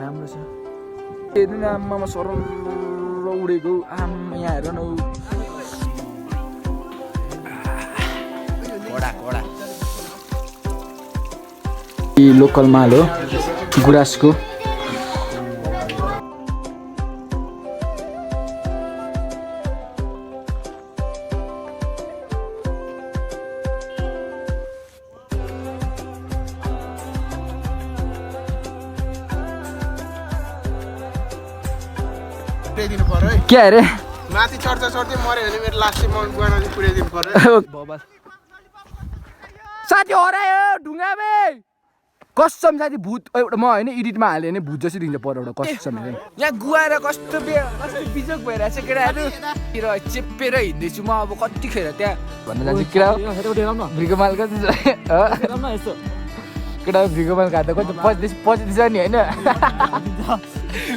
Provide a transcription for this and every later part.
राम्रो छ हेर्नु न आमामा सरल उडेको आमा यहाँ हेर न घोडा लोकल माल हो गुराँसको क्या अरे माथि चढ्दै चढ्दै मर्यो भने मेरो लास्ट माउन्ट गुवाना पुर्याइदिनु पर्यो साथी हरायो ढुङ्गामे कसम साथी भूत एउटा म होइन एडिटमा हाल्यो भने भूत जसरी दिन्छ पर एउटा कसम यहाँ गुवाएर कस्तो बिजोक भइरहेको छ केटाहरू चेपेर हिँड्दैछु म अब कतिखेर त्यहाँ भन्न जान्छु केटा भ्रिको माल कति केटा भ्रिको माल खाँदा कति पच्दिन्छ नि होइन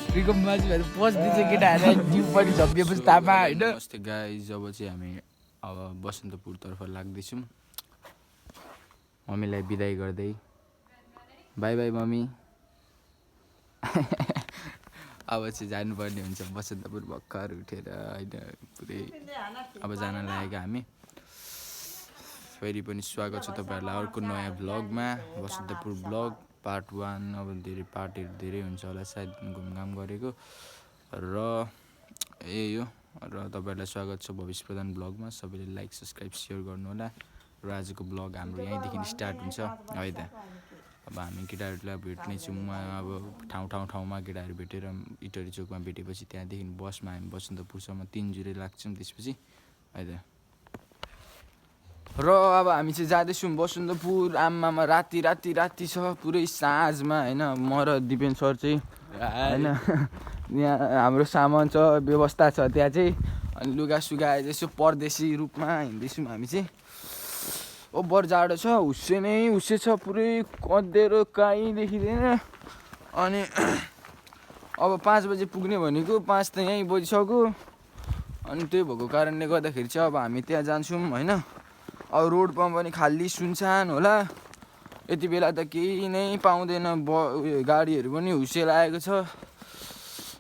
भ्रिको माल पच्दिन्छ केटाहरू जिउ पनि झप्पिएपछि तामा होइन अस्ति गाइस जब चाहिँ हामी अब बसन्तपुरतर्फ लाग्दैछौँ मम्मीलाई बिदाई गर्दै बाई बाई मम्मी अब चाहिँ जानुपर्ने हुन्छ बसन्तपुर भर्खर उठेर होइन पुरै अब जान लागेको हामी फेरि पनि स्वागत छ तपाईँहरूलाई अर्को नयाँ भ्लगमा बसन्तपुर भ्लग पार्ट 1 अब धेरै पार्टहरू धेरै हुन्छ होला सायद घुमघाम गरेको र यही हो र तपाईँहरूलाई स्वागत छ भविष्य प्रधान भ्लगमा सबैले लाइक सब्सक्राइब सेयर गर्नु होला र आजको भ्लग हाम्रो यहीँदेखि स्टार्ट हुन्छ है त अब हामी केटाहरूलाई भेट्ने छौँ अब ठाउँमा केटाहरू भेटेर इटरी चोकमा भेटेपछि त्यहाँदेखि बसमा हामी बसन्तपुरसम्म 3 जुरे लाग्छौँ त्यसपछि है त र अब हामी चाहिँ जाँदैछौँ बसन्तपुर आमामा राति छ पुरै साँझमा होइन म र दिपेन सर चाहिँ होइन यहाँ हाम्रो सामान छ व्यवस्था छ त्यहाँ चाहिँ अनि लुगासुगा यसो परदेशी रूपमा हिँड्दैछौँ हामी चाहिँ ओभर जाडो छ हुस्से छ पुरै कँदेरो काहीँ देखिँदैन अनि अब 5 बजे पुग्ने भनेको 5 त यहीँ बजिसक्यो अनि त्यही भएको कारणले गर्दाखेरि चाहिँ अब हामी त्यहाँ जान्छौँ होइन अब रोडमा पनि खाली सुनसान होला यति बेला त केही नै पाउँदैन गाडीहरू पनि हुस्से लागेको छ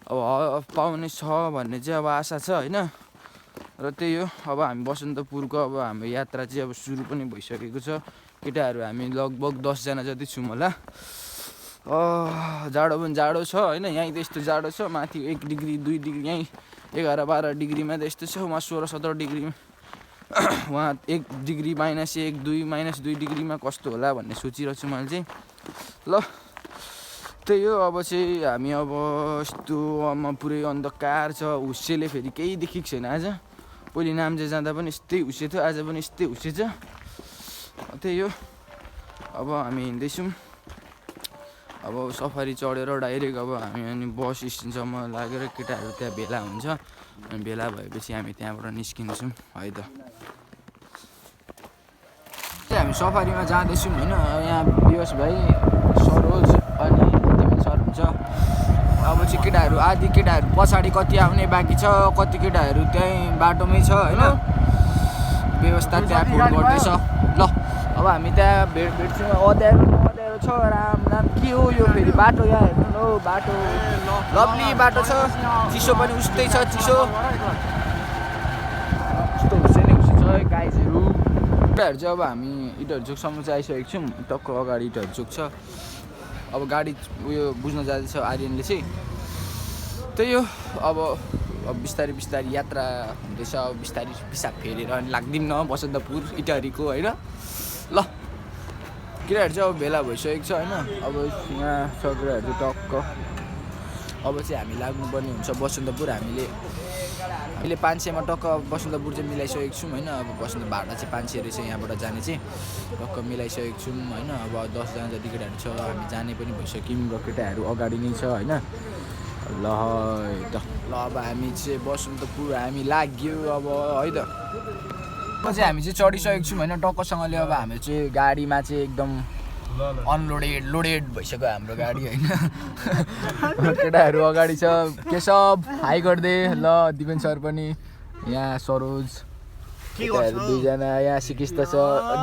अब पाउने छ भन्ने चाहिँ अब आशा छ होइन र त्यही हो अब हामी बसन्तपुरको अब हाम्रो यात्रा चाहिँ अब सुरु पनि भइसकेको छ केटाहरू हामी लगभग 10 जना जति छौँ होला जाडो पनि जाडो छ होइन यहीँ त यस्तो जाडो छ माथि 1 डिग्री 2 डिग्री यहीँ 11-12 डिग्रीमा त यस्तो छ उहाँ 16-17 डिग्री उहाँ 1 डिग्री -1 -2 डिग्रीमा कस्तो होला भन्ने सोचिरहेको छु मैले चाहिँ ल त्यही हो अब चाहिँ हामी अब यस्तो पुरै अन्धकार छ हुस्सेले फेरि केही देखेको छैन आज पहिले नाम्चे जाँदा पनि यस्तै हुस्से थियो आज पनि यस्तै हुस्से छ त्यही हो अब हामी हिँड्दैछौँ अब सफारी चढेर डाइरेक्ट अब हामी अनि बस स्ट्यान्डसम्म लागेर केटाहरू त्यहाँ भेला हुन्छ अनि भेला भएपछि हामी त्यहाँबाट निस्किन्छौँ है त हामी सफारीमा जाँदैछौँ होइन यहाँ बियस भाइ सरोज अनि दिपेन सर हुन्छ अब चाहिँ केटाहरू आधी केटाहरू पछाडि कति आउने बाँकी छ कति केटाहरू त्यहीँ बाटोमै छ होइन व्यवस्था त्यहाँ फोन गर्दैछ ल अब हामी त्यहाँ भेट्छौँ अँध्यारो छ राम के हो यो फेरि बाटो यहाँ हेर्नु न हौ बाटो लभली बाटो छ चिसो पनि उस्तै छ चिसो यस्तो हुस्से छ गाइजहरू केटाहरू चाहिँ अब हामी इटहरी चोकसम्म चाहिँ आइसकेको छौँ टक्क अगाडि इटहरी चोक छ अब गाडी उयो बुझ्न जाँदैछ आर्यनले चाहिँ त्यही हो अब बिस्तारै यात्रा हुँदैछ अब बिस्तारै पिसाब फेरेर अनि लाग्दिउँ न बसन्तपुर इटहरीको होइन ल केटाहरू चाहिँ अब भेला भइसकेको छ होइन अब यहाँ छ केटाहरू टक्क अब चाहिँ हामी लाग्नुपर्ने हुन्छ बसन्तपुर हामीले 500मा टक्क बसन्तपुर चाहिँ मिलाइसकेको छौँ होइन अब बसन्त भाडा चाहिँ 500 रहेछ यहाँबाट जाने चाहिँ टक्क मिलाइसकेको छौँ होइन अब 10 जना जति केटाहरू छ हामी जाने पनि भइसक्यौँ र केटाहरू अगाडि नै छ होइन ल अब हामी चाहिँ बसन्तपुर हामी लाग्यो अब है त चाहिँ हामी चाहिँ चढिसकेको छौँ होइन टक्कसँगले अब हामी चाहिँ गाडीमा चाहिँ एकदम लोडेड भइसक्यो हाम्रो गाडी होइन केटाहरू अगाडि छ केशव हाई गर्दै ल दिपेन सर पनि यहाँ सरोज केटाहरू 2 जना यहाँ सिकिस्त छ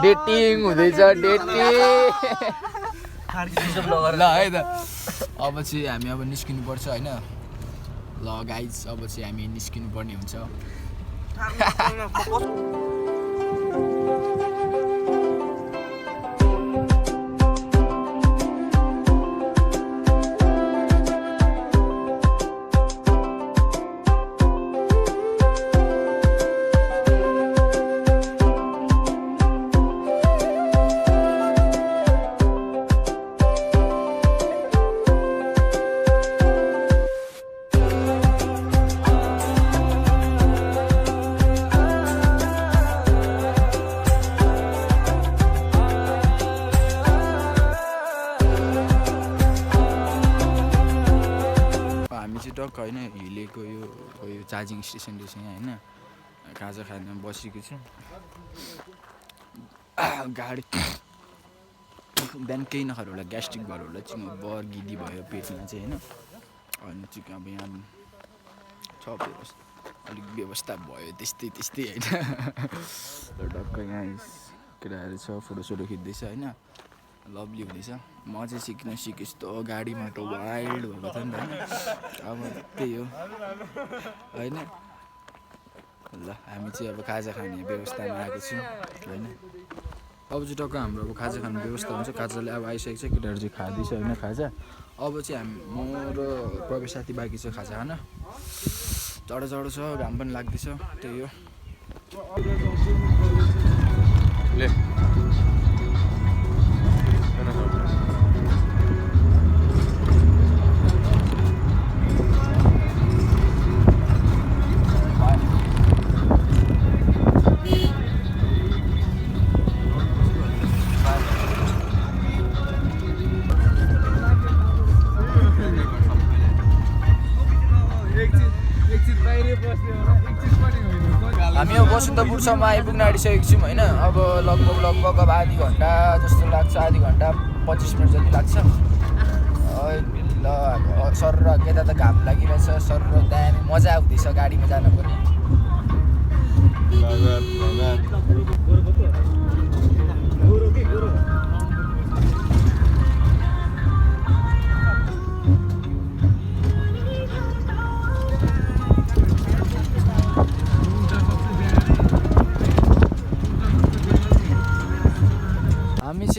डेटिङ हुँदैछ डेटिङ ल है त अब चाहिँ हामी अब निस्किनु पर्छ होइन ल गाइज अब चाहिँ हामी निस्किनु पर्ने हुन्छ टक्क होइन हिलेको यो चार्जिङ स्टेसन रहेछ यहाँ होइन खाजा खाना बसेको छु गाडी बिहान केही नखाएर होला ग्यास्ट्रिक भएर होला चाहिँ बर्गिदी भयो पेटमा चाहिँ होइन अनि चाहिँ अब यहाँ छ अलिक व्यवस्था भयो त्यस्तै होइन टक्क यहाँ केटाहरू छ फोटोसोटो खिच्दैछ होइन लभली हुँदैछ म चाहिँ सिक्न यस्तो गाडीमा त वाइल्ड भएको थियो नि त अब त्यही हो होइन ल हामी चाहिँ अब खाजा खाने व्यवस्थामा आएको छौँ होइन अब चाहिँ टक्क हाम्रो अब खाजा खाने व्यवस्था हुन्छ खाजाले अब आइसकेको छ केटाहरू चाहिँ खाँदैछ होइन खाजा अब चाहिँ म र प्रवेश साथी बाँकी छ खाजा खान चढो छ घाम पनि लाग्दैछ त्यही हो ले हामी अब वसन्तपुरसम्म आइपुग्न आँटिसकेको छौँ होइन अब लगभग अब आधी घन्टा जस्तो लाग्छ आधी घन्टा 25 मिनट जति लाग्छ ल सर र यता त घाम लागिरहेछ सर र दामी मजा आउँदैछ गाडीमा जान पनि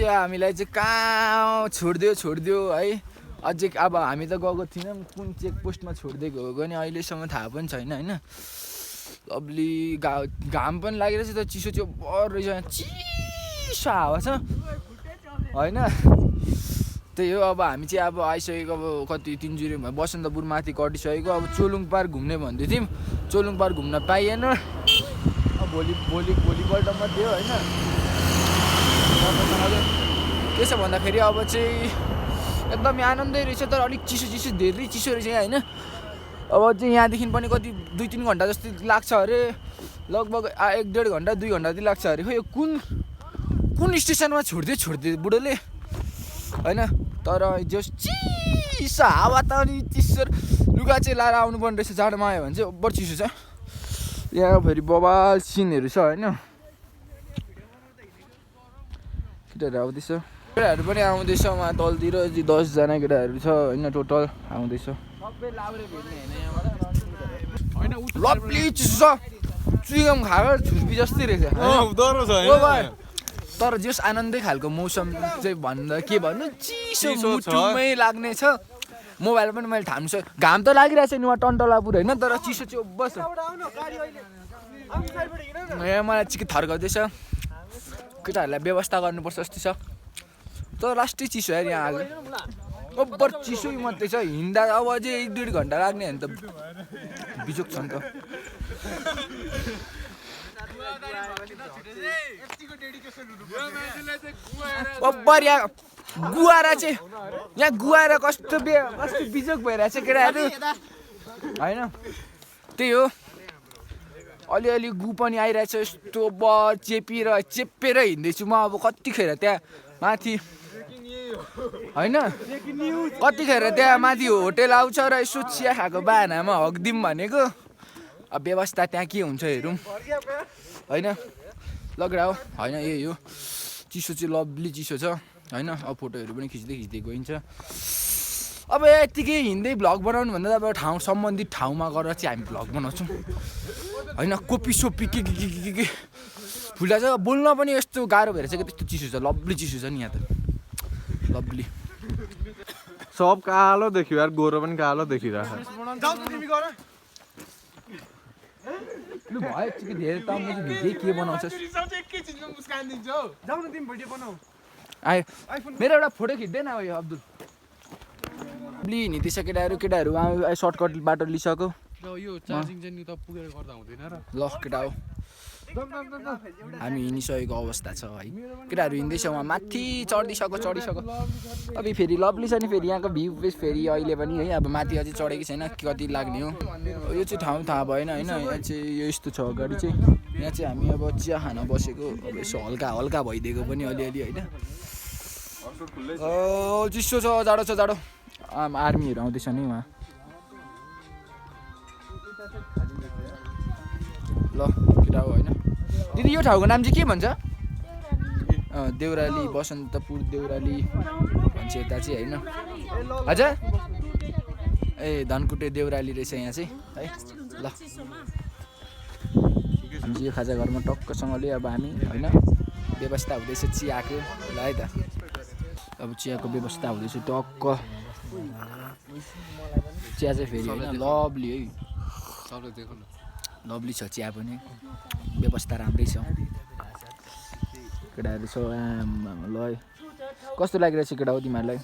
हामीलाई चाहिँ कहाँ छोडिदियो है अझै अब हामी त गएको थिएनौँ कुन चेक पोस्टमा छोडिदिएको हो भने अहिलेसम्म थाहा पनि छैन होइन लभली घाम पनि लागिरहेछ त चिसो चाहिँ बर रहेछ चिसो हावा छ होइन त्यही हो अब हामी चाहिँ अब आइसकेको अब कति तिनजुरेमा बसन्तपुर माथि कटिसकेको अब चोलुङ पार्क घुम्ने भन्दै थियौँ चोलुङ पार्क घुम्न पाइएन भोलिपल्ट मात्रै हो होइन के छ भन्दाखेरि अब चाहिँ एकदमै आनन्दै रहेछ तर अलिक चिसो धेरै चिसो रहेछ यहाँ होइन अब चाहिँ यहाँदेखि पनि कति 2-3 घन्टा जस्तो लाग्छ अरे लगभग 1-1.5 घन्टा 2 घन्टा जति लाग्छ अरे खै यो कुन स्टेसनमा छोडिदियो बुढोले होइन तर जो चिसो हावा त अनि चिसो लुगा चाहिँ लाएर आउनुपर्ने रहेछ जाडोमा आयो भने चाहिँ ओभर चिसो छ यहाँ फेरि बबाल सिनहरू छ होइन केटाहरू आउँदैछ केटाहरू पनि आउँदैछ उहाँ तलतिर 10 जना केटाहरू छ होइन टोटल आउँदैछ लभली चिसो छ चुइगम खाएको छुर्पी जस्तै रहेछ तर जस आनन्दै खालको मौसम चाहिँ भन्दा के भन्नु चिसो मुटुमै लाग्ने छ मोबाइल पनि मैले थाम्नु सक्छु घाम त लागिरहेछ नि उहाँ टन्टलापुर होइन तर चिसो चाहिँ बस यहाँ मलाई चिकी थर्काउँदैछ केटाहरूलाई व्यवस्था गर्नुपर्छ जस्तो छ तर लास्टै चिसो यार यहाँ आज ओभर चिसो मात्रै छ हिँड्दा अब अझै 1-1.5 घन्टा लाग्ने भने त बिजोक छ नि त ओभर यहाँ गुवारा चाहिँ यहाँ गुवारा कस्तो बिजोक भइरहेछ केटाहरू होइन त्यही हो अलिअलि गु पनि आइरहेछ यस्तो चेपेर हिँड्दैछु म अब कतिखेर त्यहाँ माथि होइन कतिखेर त्यहाँ माथि होटेल आउँछ र यसो चिया खाएको बाहानामा हग्दिउँ भनेको अब व्यवस्था त्यहाँ के हुन्छ हेरौँ होइन लगडा हो होइन यही हो चिसो चाहिँ लभली चिसो छ होइन अब फोटोहरू पनि खिच्दै गइन्छ अब यत्तिकै हिँड्दै भ्लग बनाउनु भन्दा अब ठाउँ सम्बन्धित ठाउँमा गएर चाहिँ हामी भ्लग बनाउँछौँ होइन कोपी सोपी के फुल्दा चाहिँ बोल्न पनि यस्तो गाह्रो भएर चाहिँ त्यस्तो चिसो छ लभली चिसो छ नि यहाँ त लभली सब कालो देखियो यार गोरो पनि कालो देखिरहेको लु भयो एकचोटि धेरै त म चाहिँ के बनाउँछस् आयो मेरो एउटा फोटो खिच्दैन अब यो अब्दुल लि हिँडिदिएछ केटाहरू सर्टकट बाटो लिइसक्यो यो चार्जिङ चाहिँ नि त पुगेर गर्दा हुँदैन र ल केटा हो हामी हिँडिसकेको अवस्था छ है केटाहरू हिँड्दैछ उहाँ माथि चढिसक्यो अब फेरि लभली छ नि फेरि यहाँको भ्यू फेरि अहिले पनि है अब माथि अझै चढेको छैन कति लाग्ने हो यो चाहिँ ठाउँ थाहा भएन होइन यहाँ चाहिँ यो यस्तो छ अगाडि चाहिँ यहाँ चाहिँ हामी अब चिया खान बसेको अब यसो हल्का भइदिएको पनि अलिअलि होइन चिसो छ जाडो आर्मीहरू आउँदैछ नि उहाँ ल केटा हो होइन दिदी यो ठाउँको नाम चाहिँ के भन्छ देउराली बसन्तपुर देउराली भन्छ यता चाहिँ होइन हजुर ए धनकुटे देउराली रहेछ यहाँ चाहिँ है ल हामी चाहिँ यो खाजा घरमा टक्कसँगले अब हामी होइन व्यवस्था हुँदैछ चियाको ल है त अब चियाको व्यवस्था हुँदैछ टक्क चिया चाहिँ फेरि होइन लभली है लभली छ चिया पनि व्यवस्था राम्रै छ केटाहरू छ ल है कस्तो लागिरहेछ केटा हो तिमीहरूलाई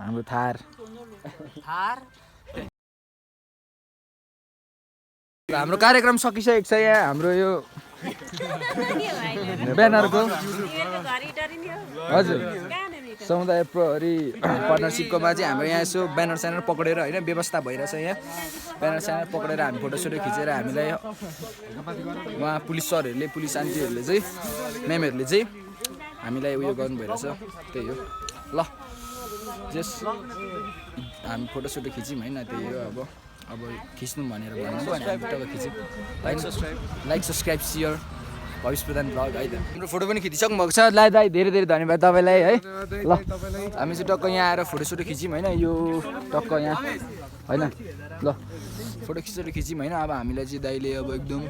हाम्रो थार हाम्रो कार्यक्रम सकिसकेको छ यहाँ हाम्रो यो ब्यानरको हजुर समुदाय प्रहरी पार्टनरसिपकोमा चाहिँ हाम्रो यहाँ यसो ब्यानर स्यानर पक्रेर होइन व्यवस्था भइरहेछ यहाँ ब्यानर स्यानर पक्रेर हामी फोटोसोटो खिचेर हामीलाई उहाँ पुलिस सरहरूले पुलिस आन्टीहरूले चाहिँ म्यामहरूले चाहिँ हामीलाई उयो गर्नु भइरहेछ त्यही हो ल जस हामी फोटोसोटो खिच्यौँ होइन त्यही हो अब खिच्नु भनेर भन्नु अनि हामी टक्क खिच्यौँ लाइक सब्सक्राइब सेयर भविष्य प्रधान भ्लग है त हाम्रो फोटो पनि खिचिसक्नु भएको छ दाइ धेरै धन्यवाद तपाईँलाई है ल हामी चाहिँ टक्क यहाँ आएर फोटोसोटो खिच्यौँ होइन यो टक्क यहाँ होइन ल फोटो खिच्यौँ होइन अब हामीलाई चाहिँ दाइले अब एकदम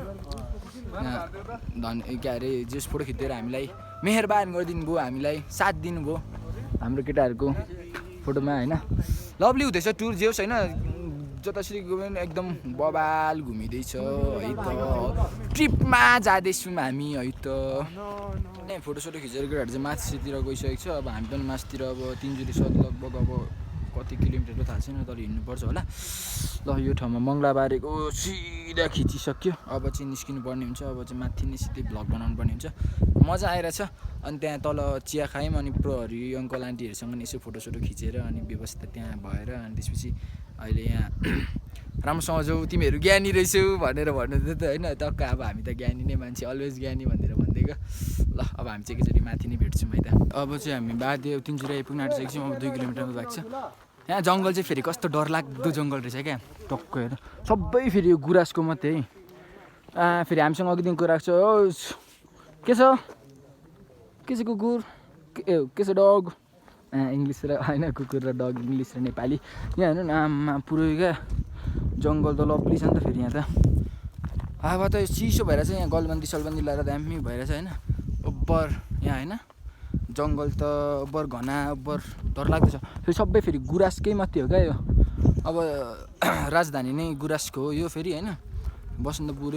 के अरे जस फोटो खिचेर हामीलाई मेहरबान गरिदिनु भयो हामीलाई साथ दिनुभयो हाम्रो केटाहरूको फोटोमा होइन लभली हुँदैछ टुर जे होस् होइन जतासुकै गयो भने एकदम बबाल घुमिँदैछ है त ट्रिपमा जाँदैछौँ हामी है त फोटोसोटो खिचेर केटाहरू चाहिँ माथितिर गइसकेको छ अब हामी पनि माथितिर अब तिनजुरी लगभग अब कति किलोमिटर थाहा छैन तर हिँड्नुपर्छ होला ल यो ठाउँमा मङ्गलाबारेको सिधा खिचिसक्यो अब चाहिँ निस्किनु पर्ने हुन्छ अब चाहिँ माथि नै सिधै भ्लग बनाउनु पर्ने हुन्छ मजा आइरहेछ अनि त्यहाँ तल चिया खायौँ अनि प्रहरी अङ्कल आन्टीहरूसँग नि यसो फोटोसोटो खिचेर अनि व्यवस्था त्यहाँ भएर अनि त्यसपछि अहिले यहाँ राम्रोसँग जाऊ तिमीहरू ज्ञानी रहेछौ भनेर भन्नु त होइन टक्क अब हामी त ज्ञानी नै मान्छे अलवेज ज्ञानी भनेर भनिदिएको ल अब हामी चाहिँ एकचोटि माथि नै भेट्छौँ है त अब चाहिँ हामी बाध्य तिनचुरी आइपुग्न आँटिसकेको छौँ अब 2 किलोमिटरमा भएको छ यहाँ जङ्गल चाहिँ फेरि कस्तो डरलाग्दो जङ्गल रहेछ क्या टक्क हेर सबै फेरि यो गुराँसको मात्रै है फेरि हामीसँग अघिदेखि कुरा छ के छ कुकुर के छ डग इङ्ग्लिस र होइन कुकुर र डग इङ्ग्लिस र नेपाली यहाँ हेर्नु न आमा पुरै क्या जङ्गल त लभली छ नि त फेरि यहाँ त हावा त चिसो भएर चाहिँ यहाँ गलबन्दी सलबन्दी लगाएर दामी भइरहेछ होइन ओभर यहाँ होइन जङ्गल त ओभर घना ओभर डरलाग्दो छ फेरि सबै फेरि गुराँसकै मात्रै हो क्या यो अब राजधानी नै गुराँसको हो यो फेरि होइन बसन्तपुर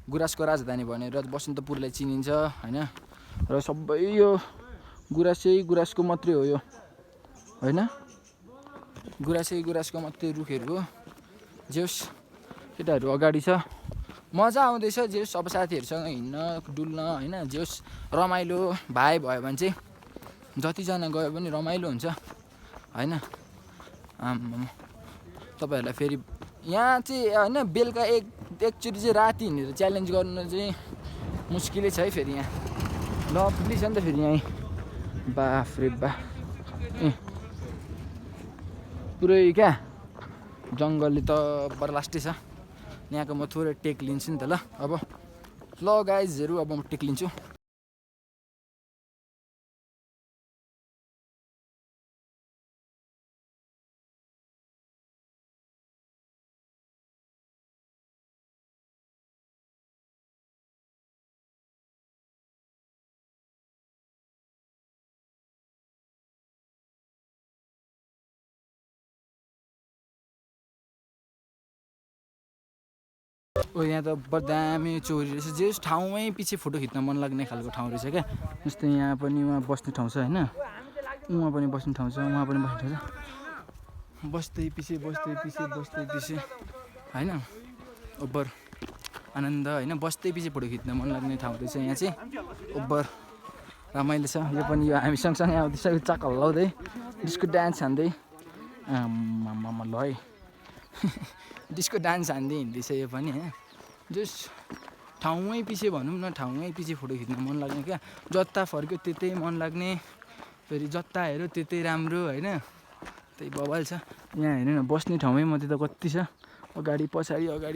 गुराँसको राजधानी भनेर बसन्तपुरलाई चिनिन्छ होइन र सबै यो गुराँसको मात्रै हो यो होइन गुराँसको मात्रै रुखहरू हो जे होस् केटाहरू अगाडि छ मजा आउँदैछ जे होस् अब साथीहरूसँग हिँड्न डुल्न होइन जे होस् रमाइलो भयो भने चाहिँ जतिजना गयो पनि रमाइलो हुन्छ होइन तपाईँहरूलाई फेरि यहाँ चाहिँ होइन बेलुका एकचोटि चाहिँ राति हिँडेर च्यालेन्ज गर्नु चाहिँ मुस्किलै छ है फेरि यहाँ लभली छ नि त फेरि यहीँ बाफ रे बा पुरै क्या जङ्गलले त बर्लास्टै छ यहाँको म थोरै टेक लिन्छु नि त ल अब ल गाइजहरू अब म टेक लिन्छु ओ यहाँ त दामी चोरी रहेछ जे ठाउँमै पछि फोटो खिच्न मन लाग्ने खालको ठाउँ रहेछ क्या जस्तै यहाँ पनि उहाँ बस्ने ठाउँ छ होइन उहाँ पनि बस्ने ठाउँ छ उहाँ पनि बस्ने ठाउँ छ बस्दै पछि होइन ओभर आनन्द होइन बस्दै पछि फोटो खिच्न मन लाग्ने ठाउँ रहेछ यहाँ चाहिँ ओभर रमाइलो छ यो पनि यो हामी सँगसँगै आउँदैछ यो चाक हल्लाउँदै डिस्को डान्स हान्दै आम्मामा ल है डिस्को डान्स हान्दै हिँड्दैछ यो पनि होइन जस ठाउँमै पछि भनौँ न ठाउँमै पछि फोटो खिच्न मन लाग्ने क्या जता फर्क्यो त्यतै मन लाग्ने फेरि जता हेऱ्यो त्यतै राम्रो होइन त्यही बवाल छ यहाँ हेर्नु न बस्ने ठाउँमै मात्रै त कति छ अगाडि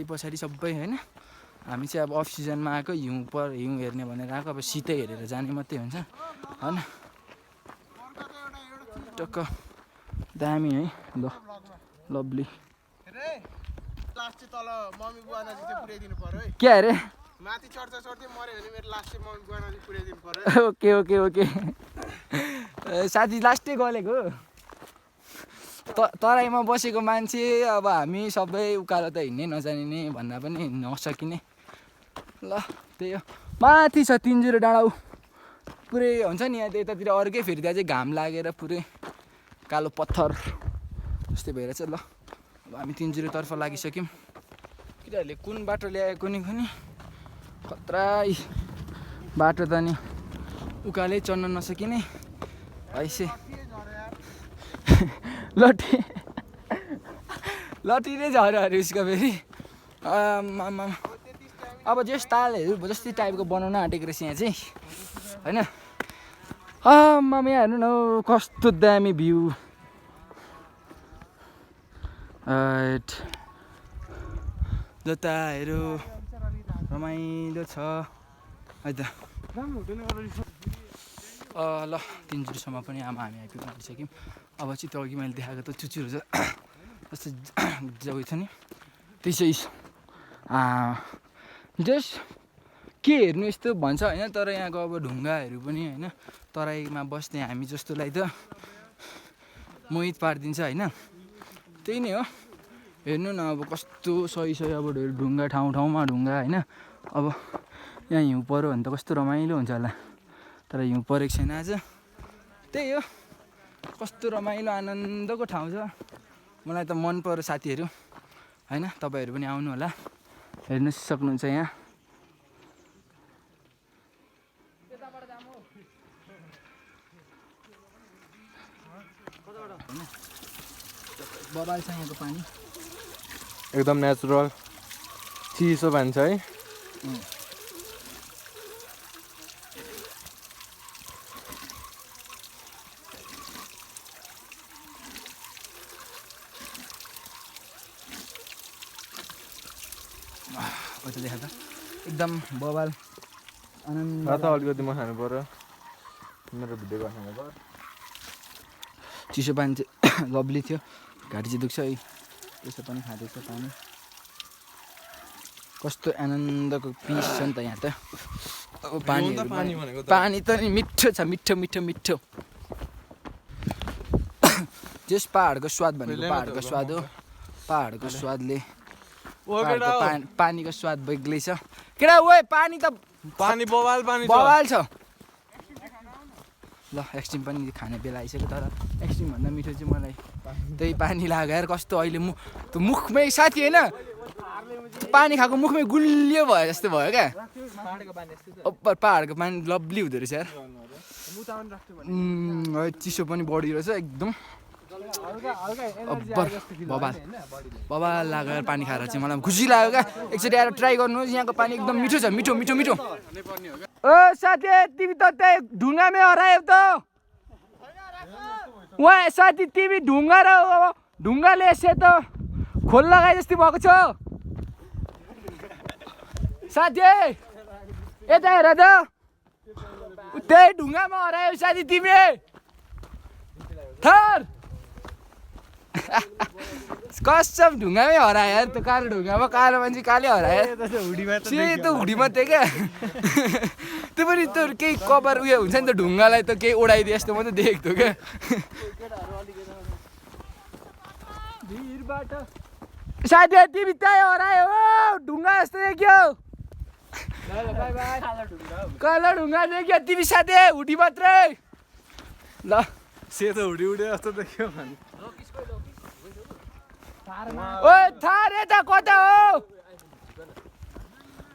पछाडि सबै होइन हामी चाहिँ अब अफ सिजनमा आएको हिउँ हेर्ने भनेर आएको अब शीतै हेरेर जाने मात्रै हुन्छ होइन टक्क दामी है ल लभली लास्ट चाहिँ तल मम्मी बुवा नजिक चाहिँ पुर्याइदिनु पर्यो है के अरे माथि चढ्दै मऱ्यो भने मेरो लास्ट चाहिँ मम्मी बुवा नजिक पुर्याइदिनु पर्यो ओके साथी लास्टै गलेको तराईमा बसेको मान्छे अब हामी सबै उकालो त हिँड्नै नजानिने भन्दा पनि नसकिने ल त्यही हो माथि छ 3-0 डाँडा पुरै हुन्छ नि यहाँ त्यतातिर अर्कै फेरि त्यहाँ चाहिँ घाम लागेर पुरै कालो पत्थर जस्तै भएर चाहिँ ल अब हामी 3-0 तर्फ लागिसक्यौँ केटाहरूले कुन बाटो ल्यायो कुनै खतरा बाटो त नि उकालै चढ्न नसकिने हैसे लट्ठी नै झऱ्यो अरे उसको फेरि अब जस तालहरू जस्तै टाइपको बनाउन आँटेको रहेछ यहाँ चाहिँ होइन आम्मामा यहाँ हेर्नु न कस्तो दामी भ्यू जता हेऱ्यो रमाइलो छ है त ल 3-0सम्म पनि अब हामी आइपुग्न आइसक्यौँ अब चाहिँ त्यो अघि मैले देखाएको त चुचुहरू जस्तो जग्गा छ नि त्यसै जस के हेर्नु यस्तो भन्छ होइन तर यहाँको अब ढुङ्गाहरू पनि होइन तराईमा बस्ने हामी जस्तोलाई त मोहित पारिदिन्छ होइन त्यही नै हो हेर्नु न अब कस्तो सही अब ढुङ्गा ठाउँमा ढुङ्गा होइन अब यहाँ हिउँ पऱ्यो भने त कस्तो रमाइलो हुन्छ होला तर हिउँ परेको छैन आज त्यही हो कस्तो रमाइलो आनन्दको ठाउँ छ मलाई त मन पर्यो साथीहरू होइन तपाईँहरू पनि आउनु होला हेर्नु सक्नुहुन्छ यहाँ बबाल छ यहाँको पानी एकदम नेचुरल चिसो पानी छ है देखा त एकदम बबाल आनन्द त अलिकति म खानु पर्यो मेरो भिडियो गर्नु पर्यो चिसो पानी चाहिँ लभली थियो घाँटी चाहिँ दुख्छ है त्यसो पनि खाँदैछ पानी कस्तो आनन्दको पिस छ नि त यहाँ त अब पानी त नि मिठो छ मिठो जस पहाडको स्वाद भनेको पहाडको स्वाद हो पहाडको स्वादले पानीको स्वाद बेग्लै छ केटा ओए पानी त बवाल छ ल एक्सट्रिम पनि खाने बेला आइसक्यो तर एक्सट्रिम भन्दा मिठो चाहिँ मलाई त्यही पानी लगाएर कस्तो अहिले मुखमै साथी होइन पानी खाएको मुखमै गुलियो भयो जस्तो भयो क्या पहाडको पानी लभली हुँदो रहेछ यार चिसो पनि बढी रहेछ एकदम बबाल लगाएर पानी खाएर चाहिँ मलाई खुसी लाग्यो क्या एकचोटि आएर ट्राई गर्नुहोस् यहाँको पानी एकदम मिठो छ मिठो ओ साथी तिमी त त्यही ढुङ्गामै हरायो त वहाँ साथी तिमी ढुङ्गाले यसो त खोल लगाए जस्तै भएको छ साथी यता हेर त त्यही ढुङ्गामा हरायो साथी तिमी थर कसम ढुङ्गामै हरायो यार त्यो कालो ढुङ्गामा कालो मान्छे काले हरायो त हुडी मात्रै क्या त्यो पनि त्यो केही कभर उयो हुन्छ नि त ढुङ्गालाई त केही ओढाइदिए जस्तो मात्रै देखेको थियो क्या साथी तिमी त्यही हरायो ढुङ्गा जस्तो देखियो कालो ढुङ्गा देखियो तिमी साथी हुडी मात्रै ल सेतो हुडी उडे जस्तो देखियो भने ओए थारे त कता हो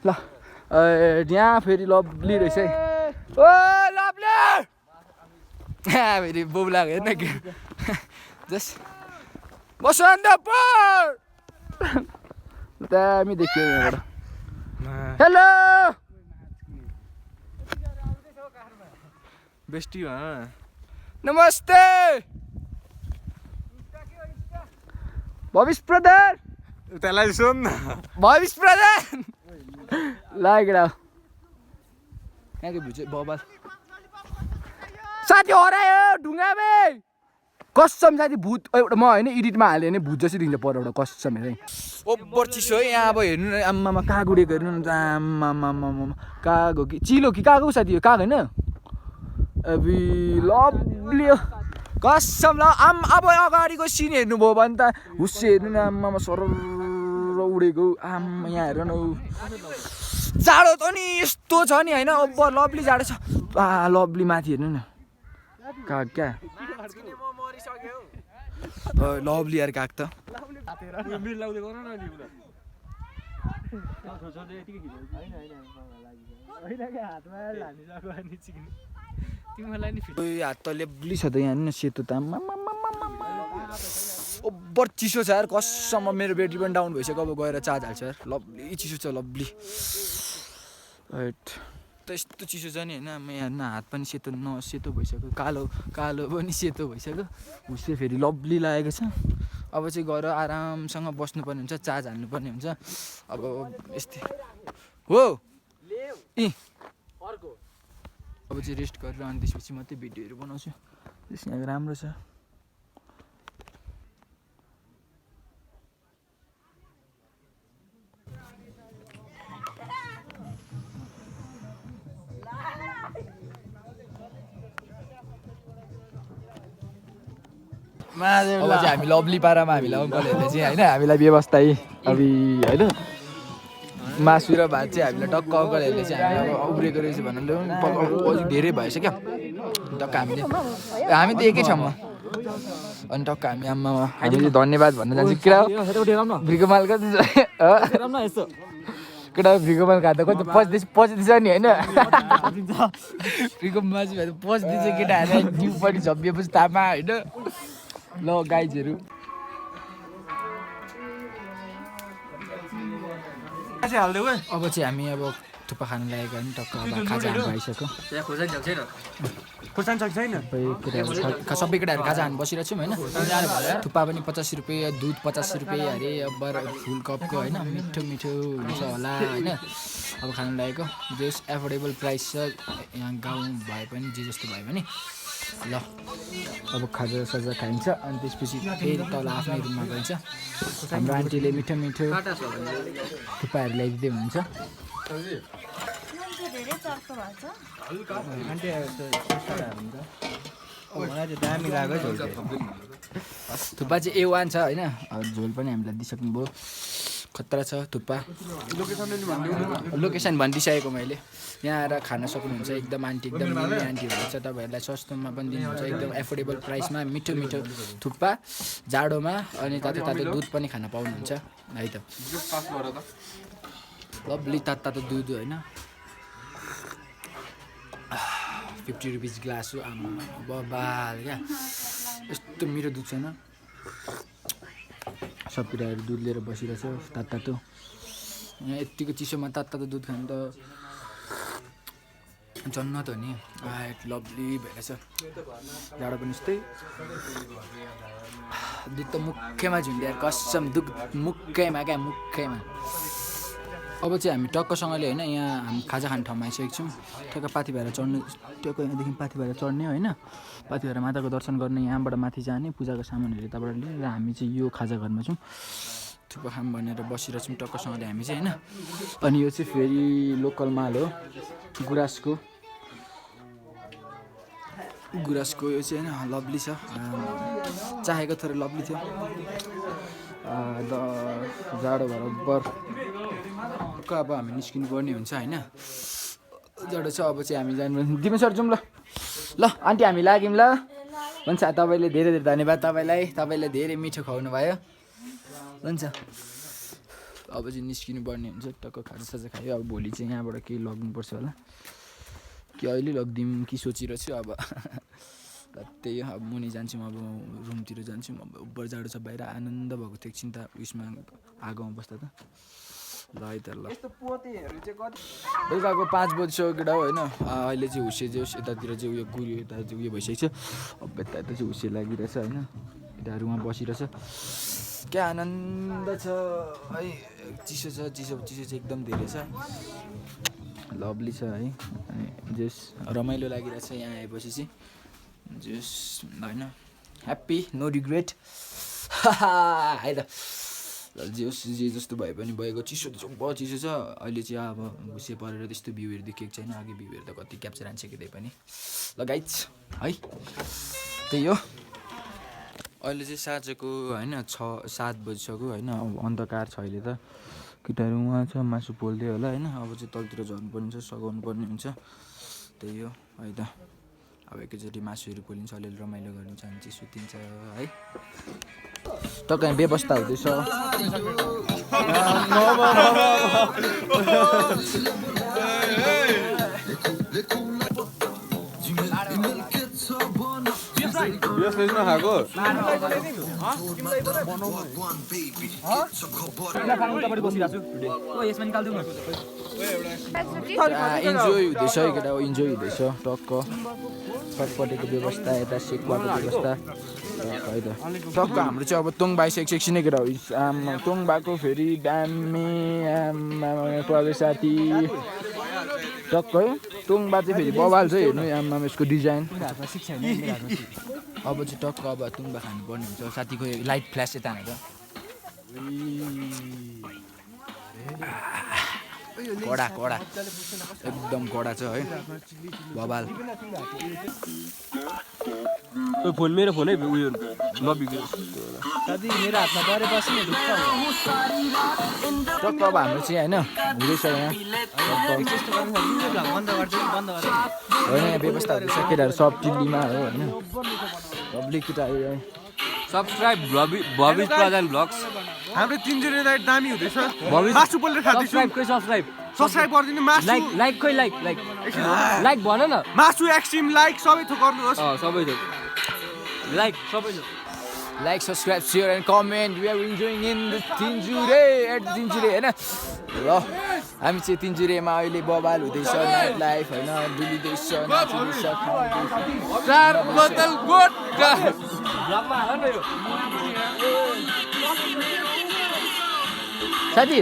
ल यहाँ फेरि लभली रहेछ है ओ लभली फेरि बोब्ला हेर्न के जस्ट बसन्तपुर दामी देखियो यहाँबाट हेलो बेस्टी नमस्ते भविष प्रधान त्यसलाई सोध्न भविष प्रधान लागेर यहाँको भ्यू चाहिँ बबाल साथी हरायो ढुङ्गामै कसम साथी भूत एउटा म होइन एडिटमा हाल्यो भने भूत जस्तो दिन्छ पर एउटा कसम हेर ओभर चिसो है यहाँ अब हेर्नु न आम्मामा काग उडेको हेर्नु न आम्मामा काग हो कि चिलो कि काग हो साथी यो काग होइन अबि लभली कसम ल अब अगाडिको सिन हेर्नुभयो भने त हुस्से हेर्नु न आम्मामा सरर उडेको आम्मा यहाँ हेर न जाडो त नि यस्तो छ नि होइन ओभर लभली जाडो छ लभली माथि हेर्नु न काग क्या लभली यार काग त हात त लेब्ली छ त यहाँ हेर्नु न सेतो त ओभर चिसो छ यार कसम मेरो ब्याट्री पनि डाउन भइसक्यो अब गएर चार्ज हाल्छ यार लभली चिसो छ लभली यस्तो चिसो छ नि होइन म यहाँ हात पनि सेतो सेतो भइसक्यो कालो पनि सेतो भइसक्यो हुस्से फेरि लभली लागेको छ अब चाहिँ गएर आरामसँग बस्नुपर्ने हुन्छ चार्ज हाल्नुपर्ने हुन्छ अब यस्तै हो अब चाहिँ रेस्ट गरेर अनि त्यसपछि मात्रै भिडियोहरू बनाउँछु त्यस यहाँको राम्रो छ अब चाहिँ हामी लभली पारामा हामीलाई अङ्कलहरूले चाहिँ होइन हामीलाई व्यवस्था अब होइन मासु र भात चाहिँ हामीलाई टक्क अङ्कलहरूले चाहिँ हामीलाई उब्रेको रहेछ भन्नाले अलिक धेरै भएछ क्या टक्क हामी त एकै ठाउँमा अनि टक्क हामी आम्मामा हामीले धन्यवाद भन्न जान्छौँ केटा भिगोमाल कति केटा भिगोमाल खाँदा कति पच्दैछ नि होइन भिगोमाल चाहिँ पच्दैछ केटाहरू जिउ पनि झप्पिएपछि तामा होइन ल गाइजहरू अब चाहिँ हामी अब थुक्पा खानु लागेको होइन टक्क अब खाजा खानु आइसक्यो सबै केटाहरू खाजा खानु बसिरहेको छौँ होइन थुक्पा पनि 50 रुपियाँ दुध 50 रुपियाँ अरे अब फुल कपको होइन मिठो मिठो हुन्छ होला होइन अब खानु लागेको जस एफोर्डेबल प्राइस छ यहाँ गाउँ भए पनि जे जस्तो भयो भने ल अब खाजा साजा खाइन्छ अनि त्यसपछि फेरि तल आफ्नै रुममा गइन्छ हाम्रो आन्टीले मिठो मिठो थुक्पाहरू ल्याइदिँदै हुनुहुन्छ थुक्पा चाहिँ A1 छ होइन झोल पनि हामीलाई दिइसक्नुभयो खतरा छ थुक्पा लोकेसन भनिदिइसकेको मैले यहाँ आएर खान सक्नुहुन्छ एकदम आन्टी एकदम मिल्ने आन्टी हुनुहुन्छ तपाईँहरूलाई सस्तोमा पनि दिनुहुन्छ एकदम एफोर्डेबल प्राइसमा मिठो मिठो थुक्पा जाडोमा अनि तातो तातो दुध पनि खान पाउनुहुन्छ है त लभली तातो दुध होइन 50 रुपिस ग्लास हो आमा बबाल क्या यस्तो मिठो दुध छैन सब केटाहरू दुध लिएर बसिरहेछ तातो यहाँ यत्तिको चिसोमा तातो दुध खानु त जन्नत हो नि लभली भइरहेछ जाडो पनि यस्तै दुध त मुख्यमा झुन्ड्या कसम दुध मुख्यमा क्या मुख्यमा अब चाहिँ हामी टक्कसँगले होइन यहाँ हामी खाजा खाने ठाउँमा आइसकेको छौँ टक्क पाथी भएर चढ्ने टक्क यहाँदेखि पाथी भएर चढ्ने होइन पाथी भएर माताको दर्शन गर्ने यहाँबाट माथि जाने पूजाको सामानहरू यताबाट लिएर हामी चाहिँ यो खाजा घरमा छौँ थुक्पा खाम भनेर बसिरहेछौँ टक्कसँगले हामी चाहिँ होइन अनि यो चाहिँ फेरि लोकल माल हो गुराँसको यो चाहिँ होइन लभली छ चाहेको थोरै लभली थियो जाडो भएर बर अब हामी निस्किनु पर्ने हुन्छ होइन जाडो छ अब चाहिँ हामी जानु दिमे सर जाउँ ल आन्टी हामी लाग्यौँ ल हुन्छ तपाईँले धेरै धेरै धन्यवाद तपाईँलाई धेरै मिठो खुवाउनु भयो हुन्छ अब चाहिँ निस्किनु पर्ने हुन्छ टक्क खाजासाजा खायो अब भोलि चाहिँ यहाँबाट केही लग्नुपर्छ होला कि अहिले लगिदिउँ कि सोचिरहेको छु अब त्यही हो अब मुनि जान्छौँ अब रुमतिर जान्छौँ अब उब्बर जाडो छ बाहिर आनन्द भएको थियो एकछिन त उयसमा आगोमा बस्दा त ल है त ल बेलुकाको 5 बजिसक्यो केटा हो होइन अहिले चाहिँ हुसे जे यतातिर चाहिँ उयो गुरियो यता चाहिँ उयो भइसकेको छ अब यता चाहिँ हुसे लागिरहेछ होइन केटाहरूमा बसिरहेछ क्या आनन्द छ है चिसो छ चिसो चाहिँ एकदम धेरै छ लभली छ है अनि जस रमाइलो लागिरहेछ यहाँ आएपछि चाहिँ जस होइन ह्याप्पी नो रिग्रेट है त जे जस्तो भए पनि भएको चिसो त जम्प चिसो छ अहिले चाहिँ अब हुसे परेर त्यस्तो भ्यूहरू देखेको छैन अघि भ्यूहरू त कति क्याप्चर हान्छ कि पनि लगाइच है त्यही हो अहिले चाहिँ साँझको होइन 6-7 बजिसक्यो होइन अब अन्धकार छ अहिले त केटाहरू उहाँ छ मासु पोल्दै होला होइन अब चाहिँ तलतिर झर्नुपर्ने हुन्छ सघाउनु पर्ने हुन्छ त्यही हो है त अब एकैचोटि मासुहरू पोलिन्छ अलिअलि रमाइलो गरिन्छ अनि चाहिँ सुतिन्छ है टक्कै व्यवस्था हुँदैछ नखाएको इन्जोय हुँदैछ है केटा इन्जोय हुँदैछ टक्क चटपटेको व्यवस्था यता सेकुवाको व्यवस्था है त टक्क हाम्रो चाहिँ अब तोङ बाइसकेको एकछिनै केटा तोङ भएको फेरि दामी प्रवेश साथी टक्क है तोङबा चाहिँ फेरि बबाल चाहिँ हेर्नु आमा यसको डिजाइन अब चाहिँ टक्क अब तुङबा खानुपर्ने हुन्छ साथीको लाइट फ्ल्यास यता हानेर कडा कडा एकदम कडा छ है बबाल फोन मेरो फोनै उयो नबिग्रियो साथी मेरो हातमा परेपछि नि ढुक्क टक्क अब हाम्रो चाहिँ होइन हुँदैछ यहाँ बन्द गर्छ कि बन्द गर्छ होइन यहाँ व्यवस्था हुँदैछ केटाहरू सब टिल्लीमा हो होइन पब्लिक केटाहरू सब्सक्राइब भविष प्रधान ब्लग्स हाम्रो 3 दाइ दामी हुँदैछ भविष मासु पोलेर खाँदैछु सब्सक्राइब गरिदिनु मासु लाइक लाइक भन न मासु एक्सट्रिम लाइक सबै थोक गर्नुहोस् सबै थोक लाइक सबै थोक like subscribe share and comment we are enjoying in the Tinjure at Tinjure हैन ल हामी चाहिँ तिनजुरेमा अहिले बबाल हुँदैछ नाइट लाइफ हैन डुलिदैछ नाचिदैछ खाँदैछ 4 बोतल गोटा ब्लगमा हाल न यो साथी